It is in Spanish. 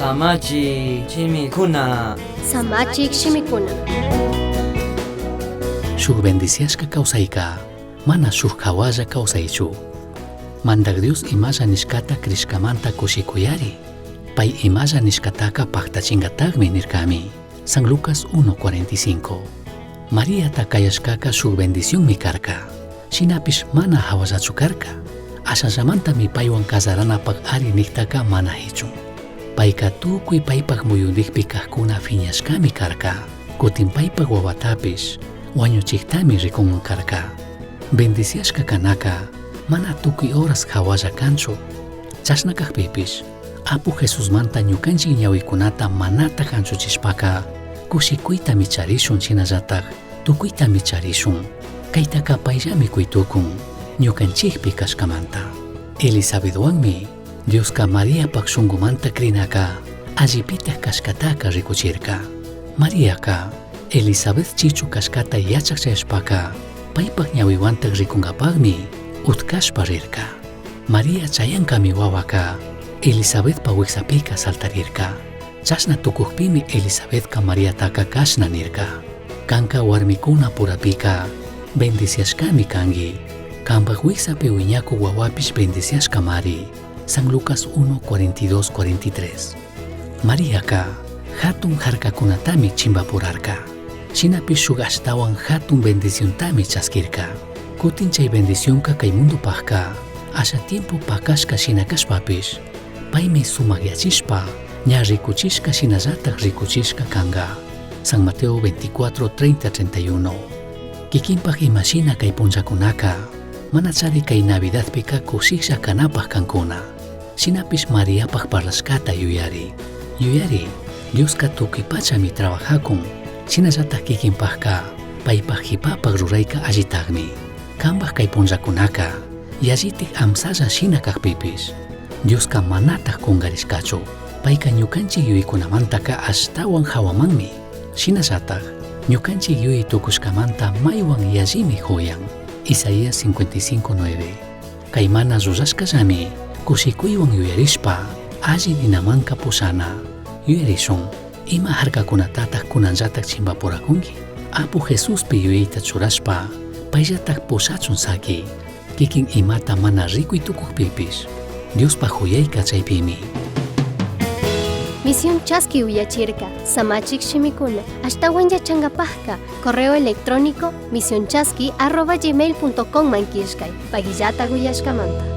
Samachi chimikuna. Samachik shimikuna. Shuk bendiciasca causaica, mana shuk hawaya causaichu. Mandak Dios imaya nishkata krishkamanta kushikuyari. Pai imaya nishkataka paktachingatagmi nirkami. San Lucas 1:45. María takayashkaka shuk bendición mi karka. Shinapish mana hawayachu karka. Ashallamanta mi paiwan kasaranapak ari niktaka mana hichun. Paika tukuy paypak muyundikpi kajkuna fiñashkami karka. Kutin paypak wawatapish wañuchiktami rikunman karka. Bendiciashka kanaka mana tukuy horas hawaya kanchu. Chashnakajpipish Apu Jesusmanta ñukanchik ñawikunata manata kanchuchishpaka kushikuyta micharishun chinallatak tukuyta micharishun. Kaytaka payllami kuytukun ñukanchikpi kashkamanta. Elizabetwanmi Dioska Mariapak shunqumanta krinaka allipita kashkataka rikuchirka. Mariaka Elizabeth chichu kashkata yachaqchayashpaka paypak ñawiwantak rikunkapakmi utkashpa rirka. María chayankami wawaka Elizabethpa wiksapika saltarirka. Chashna tukukpimi Elizabethka Mariataka kashna nirka. Kanka warmikuna purapika bendiciashkami kangi. Kampak wiksapi wiñaku wawapish bendiciashka Mari. San Lucas 1:42-43. Mariaka hatun harkakunatami chimbapurarka. Shinapish shuk ashtawan hatun bendiciontami chaskirka. Kutin chay bendicionka kay mundupakka asha tiempo pakashka shinakashpapish paymi sumakyachishpa ña rikuchishka shinallatak rikuchishka kanga. San Mateo 24:30-31. Kikinpak imashina kay punchakunaka manachari kay Navidadpika kushiksha kanapaj kankuna. Shinapish Mariapak parlashkata yuyari. Yuyari Dioska tukuy pachami trabajakun. Shinallatak kikinpajka paypak hipapak rurayka allitagmi. Kanpak kay punchakunaka yallatik amsalla shina kajpipish Dioska manataq kungarishkachu. Payka ñukanchik yuykunamantaka ashtawan hawamanmi. Shinallatak ñukanchik yuyi tukushkamanta maywan yallimi huyan. Isaías 55:9. Kay mana rurashkallami kushikuywan yuyarishpa alli ninamanka pusana. Yuyarishun ima harkakunatataq kunanllatak chimpapurakunki. Apu Jesuspi yuyayta churashpa payllatak pusachun saki. Kikin imata mana rikuy tukukpipish Diospa huyayka chaypimi. Misión Chaski Uyachirka, Samachik Shimikuna, ashtawan yachangapajka, correo electrónico misionchaski@gmail.com mankishkay, pagillata guyashkamanta.